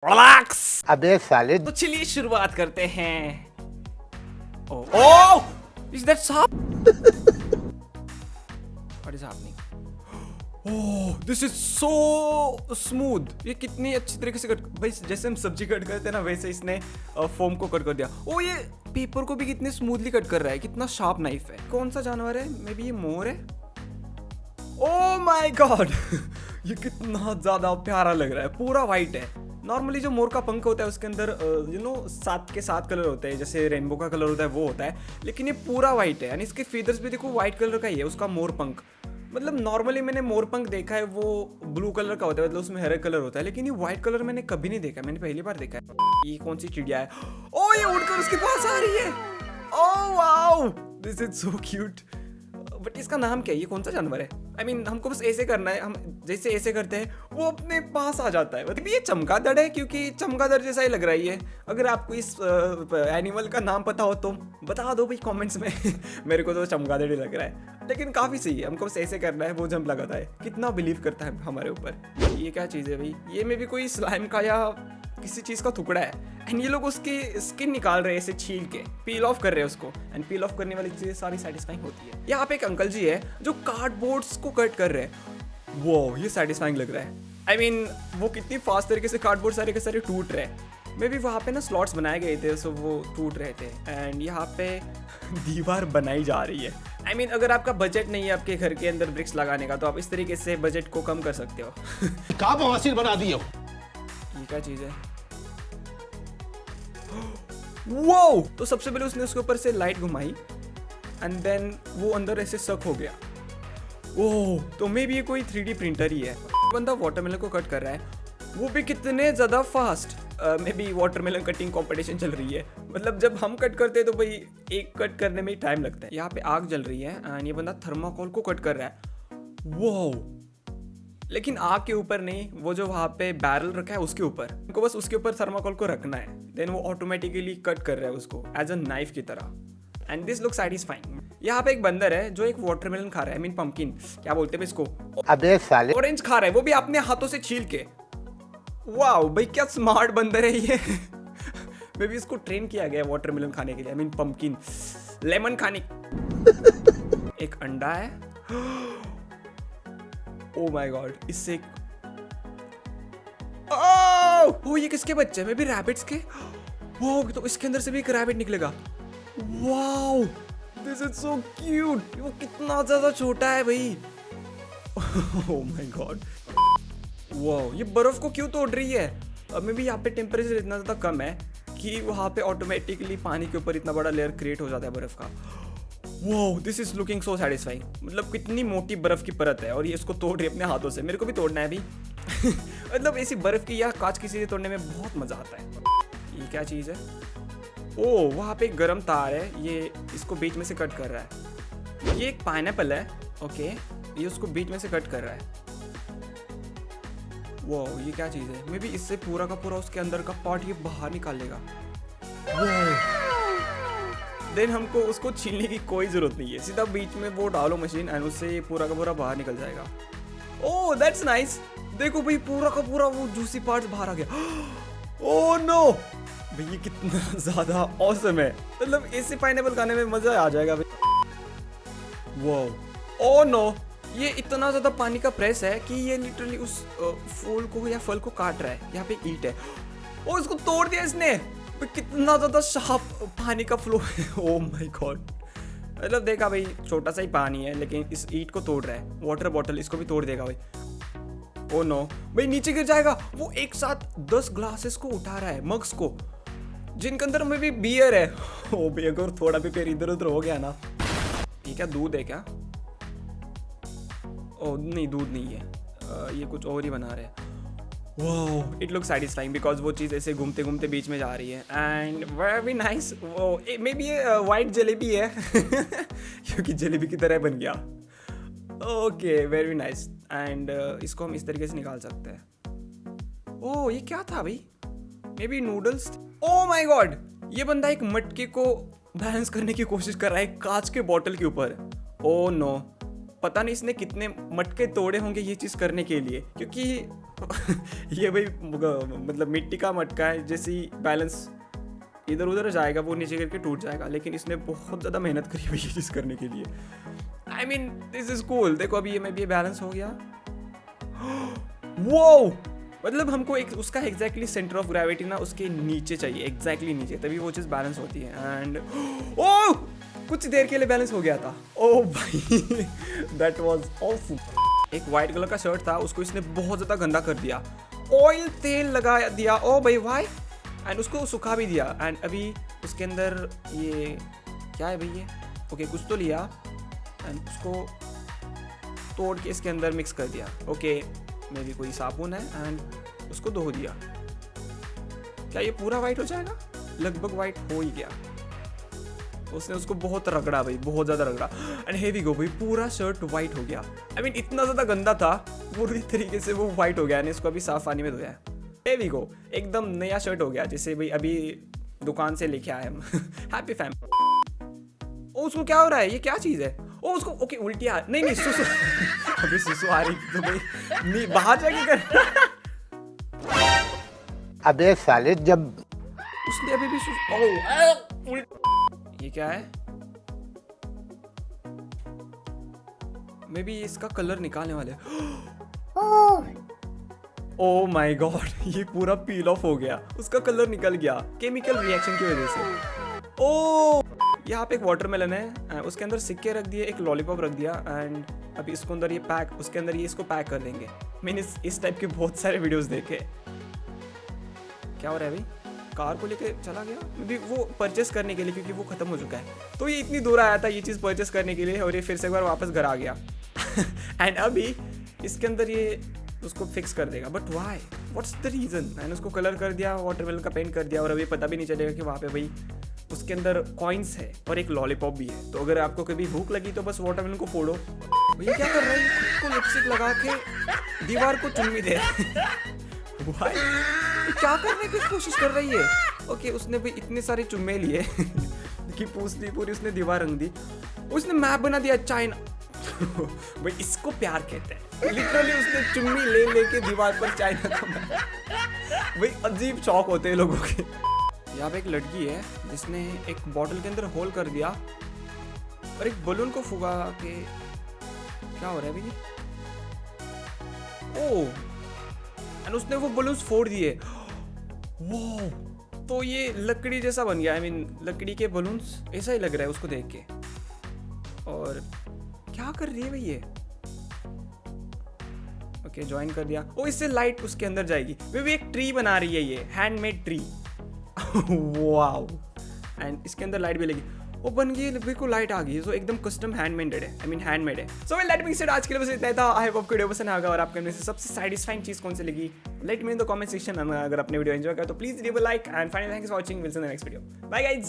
Relax. अबे साले तो चलिए शुरुआत करते हैं। ओह इज दैट सांप? What is happening? Oh this is so smooth. ये कितनी अच्छी तरीके से कट, भाई जैसे हम सब्जी कट करते हैं ना वैसे इसने फोम को कट कर दिया। ओ ये पेपर को भी कितने स्मूथली कट कर रहा है, कितना शार्प नाइफ है। कौन सा जानवर है? मे बी ये मोर है। ओ माय गॉड ये कितना ज्यादा प्यारा लग रहा है, पूरा वाइट है। नॉर्मली जो मोर का पंख होता है उसके अंदर 7 के 7 कलर होते हैं, जैसे रेनबो का कलर होता है वो होता है, लेकिन ये पूरा वाइट है। यानी इसके फीदर्स भी देखो वाइट कलर का ही है, उसका मोर पंख। मतलब नॉर्मली मैंने मोर पंख देखा है वो ब्लू कलर का होता है, मतलब उसमें हरे कलर होता है, लेकिन ये व्हाइट कलर मैंने कभी नहीं देखा, मैंने पहली बार देखा है। ये कौन सी चिड़िया है? ओ ये उड़कर उसके पास आ रही है। Oh wow this is so cute. But इसका नाम क्या है? ये कौन सा जानवर है? आई मीन हमको बस ऐसे करना है, हम जैसे ऐसे करते हैं वो अपने पास आ जाता है। मतलब ये चमगादड़ है, क्योंकि चमगादड़ जैसा ही लग रहा है ये। अगर आपको इस एनिमल का नाम पता हो तो बता दो भाई कमेंट्स में मेरे को तो चमगादड़ ही लग रहा है, लेकिन काफ़ी सही है। हमको बस ऐसे करना है, वो जंप लगाता है। कितना बिलीव करता है हमारे ऊपर। ये क्या चीज़ है भाई? ये में भी कोई स्लाइम का या किसी चीज़ का टुकड़ा है, एंड ये लोग उसकी स्किन निकाल रहे हैं ऐसे छील के, पील ऑफ कर रहे हैं उसको। एंड पील ऑफ करने वाली चीज़ें सारी सेटिस्फाइंग होती है। यहाँ पे एक अंकल जी है जो कार्डबोर्ड्स को कट कर रहे हैं। वो ये सेटिस्फाइंग लग रहा है। आई मीन वो कितनी फास्ट तरीके से कार्डबोर्ड सारे के सारे टूट रहे हैं। मे बी वहाँ पे ना स्लॉट्स बनाए गए थे, सो वो टूट रहे थे। एंड यहाँ पे दीवार बनाई जा रही है। आई मीन अगर आपका बजट नहीं है आपके घर के अंदर ब्रिक्स लगाने का, तो आप इस तरीके से बजट को कम कर सकते हो। का बवासीर बना दियो। ये क्या चीज़ है? वो तो सबसे पहले उसने उसके ऊपर से लाइट घुमाई एंड देन वो अंदर ऐसे सक हो गया। ओह तो मे भी ये कोई 3D प्रिंटर ही है। बंदा वाटरमेलन को कट कर रहा है, वो भी कितने ज़्यादा fast. May be watermelon cutting competition चल रही है। मतलब जब हम कट करते हैं तो भाई एक कट करने में ही टाइम लगता है। यहाँ पे आग जल रही है एंड ये बंदा थर्माकोल को कट कर रहा है। वो लेकिन आग के ऊपर नहीं, वो जो वहाँ पे बैरल रखा है उसके ऊपर। हमको बस उसके ऊपर थर्माकोल को रखना है, देन वो ऑटोमेटिकली कट कर रहा है उसको एज अ नाइफ की तरह। And this look satisfying. यहाँ पे एक बंदर है जो एक वाटरमेलन खा रहा है, आई मीन पंपकिन, क्या बोलते हैं इसको, अबे साले ऑरेंज खा रहा है, वो भी अपने हाथों से छील के। वाओ भाई क्या स्मार्ट बंदर है ये। मे बी इसको ट्रेन किया गया वाटरमेलन खाने के लिए, आई मीन पंपकिन, लेमन खाने। एक अंडा है। ओ माय गॉड इससे एक ओह ये किसके बच्चे हैं? मे बी रैबिट्स के। वो तो इसके अंदर से भी एक रैबिट निकलेगा। Wow this is so cute. वो कितना ज्यादा छोटा है भाई। Oh my God. वाओ ये बर्फ को क्यों तोड़ रही है? अब मे बी यहाँ पे टेम्परेचर इतना ज़्यादा कम है कि वहाँ पे ऑटोमेटिकली पानी के ऊपर इतना बड़ा लेयर क्रिएट हो जाता है बर्फ का। Wow this is looking so satisfying. मतलब कितनी मोटी बर्फ की परत है और ये इसको तोड़ रही है अपने हाथों से। मेरे को भी तोड़ना है अभी। मतलब ऐसी बर्फ की या कांच की चीज़ें तोड़ने में बहुत मज़ा आता है। ये क्या चीज़ है? ओह वहाँ पे एक गर्म तार है, ये इसको बीच में से कट कर रहा है। ये एक पाइनएप्पल है, ओके, ये उसको बीच में से कट कर रहा है। वाओ ये क्या चीज़ है? मे बी इससे पूरा का पूरा उसके अंदर का पार्ट ये बाहर निकाल लेगा। देन हमको उसको छीलने की कोई ज़रूरत नहीं है, सीधा बीच में वो डालो मशीन एंड उससे ये पूरा का पूरा बाहर निकल जाएगा। Oh that's nice. देखो भाई पूरा का पूरा वो जूसी पार्ट्स बाहर आ गया। ओह नो भाई ये कितना ज़्यादा ऑसम है। मतलब ऐसे पाइनएप्पल खाने में मज़ा आ जाएगा भाई। वाओ ओह नो ये इतना ज़्यादा पानी का प्रेस है कि ये लिटरली उस फूल को या फल को काट रहा है। यहाँ पे ईंट है, ओ इसको तोड़ दिया इसने। कितना ज़्यादा शार्प पानी का फ्लो है। Oh my God. मतलब देखा भाई छोटा सा ही पानी है लेकिन इस ईंट को तोड़ रहा है। वाटर बॉटल इसको भी तोड़ देगा भाई। ओह नो भाई नीचे गिर जाएगा। वो एक साथ 10 ग्लासेस को उठा रहा है, मग्स को, जिनके अंदर में भी बियर है। ओ भाई अगर थोड़ा भी फिर इधर उधर हो गया ना। ये क्या दूध है क्या? ओह नहीं दूध नहीं है, ये कुछ और ही बना रहे हैं। वाह इट लुक सैटिस्फाइंग बिकॉज वो चीज़ ऐसे घूमते घूमते बीच में जा रही है एंड वेरी नाइस। वो मे बी ये वाइट जलेबी है क्योंकि जलेबी की तरह बन गया। Okay very nice. एंड इसको हम इस तरीके से निकाल सकते हैं। ओह ये क्या था भाई? May be noodles. Oh my God ये बंदा एक मटके को बैलेंस करने की कोशिश कर रहा है कांच के बॉटल के ऊपर। ओह नो पता नहीं इसने कितने मटके तोड़े होंगे ये चीज़ करने के लिए, क्योंकि ये भाई मतलब मिट्टी का मटका है, जैसे ही बैलेंस इधर उधर जाएगा वो नीचे करके टूट जाएगा, लेकिन इसने बहुत ज़्यादा मेहनत करी हुई ये चीज़ करने के लिए। I mean this is cool. देखो अभी ये में भी बैलेंस हो गया। वो मतलब हमको एक उसका एग्जैक्टली सेंटर ऑफ ग्रेविटी ना उसके नीचे चाहिए, एग्जैक्टली नीचे, तभी वो चीज़ बैलेंस होती है। एंड ओ कुछ देर के लिए बैलेंस हो गया था। ओ भाई दैट वाज ऑसम। एक वाइट कलर का शर्ट था, उसको इसने बहुत ज़्यादा गंदा कर दिया, ऑयल तेल लगा दिया। ओ भाई वाई, एंड उसको सुखा भी दिया। एंड अभी उसके अंदर ये क्या है भाई ये, ओके कुछ तो लिया एंड उसको तोड़ के इसके अंदर मिक्स कर दिया। ओके मे भी कोई साबुन है एंड उसको धो दिया। क्या ये पूरा वाइट हो जाएगा? लगभग वाइट हो ही गया। उसने उसको बहुत रगड़ा भाई, बहुत ज़्यादा रगड़ा एंड हेवी गो भाई, पूरा शर्ट वाइट हो गया। आई मीन इतना ज़्यादा गंदा था, पूरी तरीके से वो वाइट हो गया। इसको अभी साफ पानी में धोया, हेवी गो एकदम नया शर्ट हो गया, जैसे भाई अभी दुकान से लेके आए हम। Happy fam. ओ उसको क्या हो रहा है? ये क्या चीज़ है? ओ उसको ओके उल्टी आ नहीं सुसु अभी सुसु आ रही तो भाई नहीं बाहर जाके कर। अबे साले जब उसने अभी भी सुसु ये क्या है? मे बी इसका कलर निकालने वाले। ओ माय गॉड, ये पूरा पील ऑफ हो गया, उसका कलर निकल गया केमिकल रिएक्शन की वजह से। ओ यहाँ पे एक वाटरमेलन है, उसके अंदर सिक्के रख दिए, एक लॉलीपॉप रख दिया एंड अभी इसको अंदर ये पैक, उसके अंदर ये इसको पैक कर देंगे। मैंने इस टाइप के बहुत सारे वीडियोस देखे। क्या हो रहा है भाई? कार को लेके चला गया अभी वो परचेस करने के लिए, क्योंकि वो खत्म हो चुका है। तो ये इतनी दूर आया था ये चीज़ परचेस करने के लिए और ये फिर से एक बार वापस घर आ गया। एंड अभी इसके अंदर ये उसको फिक्स कर देगा, but why, what's the reason? मैंने उसको कलर कर दिया, वाटरमेलन का पेंट कर दिया और अभी पता भी नहीं चलेगा कि वहाँ पे भाई उसके अंदर कॉइन्स है और एक लॉलीपॉप भी है। तो अगर आपको कभी भूख लगी तो बस वाटरमेलन को फोड़ो। भैया क्या कर रहा है? खुद को लिपस्टिक लगा के दीवार को चुम्मी दे। वाई, क्या करने की कोशिश कर रही है? ओके उसने भी इतने सारे चुम्मे लिए कि पूछती पूरी उसने दीवार रंग दी, उसने मैप बना दिया चाइना। भाई इसको प्यार कहते हैं, लिटरली उसने चुम्मी ले लेके दीवार पर चाइना का मैप। भाई अजीब शौक होते हैं लोगों के। यहाँ पे एक लड़की है जिसने एक बॉटल के अंदर होल कर दिया और एक बलून को फुगा के, क्या हो रहा है भाई? ओ एंड उसने वो बलून्स फोड़ दिए। वो तो ये लकड़ी जैसा बन गया। आई मीन लकड़ी के बलून्स ऐसा ही लग रहा है उसको देख के। और क्या कर रही है भाई ये? ओके ज्वाइन कर दिया। ओ इससे लाइट उसके अंदर जाएगी। वे भी एक ट्री बना रही है, ये हैंडमेड ट्री। वाओ, एंड इसके अंदर लाइट भी लगी। वो बन गई, बिल्कुल लाइट आ गई। सो एकदम कस्टम हैंडमेड है, आई मीन हैंडमेड है। So well that being said आज के लिए बस इतना था। आई होप आपको वीडियो पसंद आएगा और आपके में से सबसे सैटिस्फाइंग चीज कौन सी लगी let me in the comment section. अगर आपने वीडियो एंजॉय किया तो please leave a like and finally thanks for watching. Will see in the next video. Bye guys.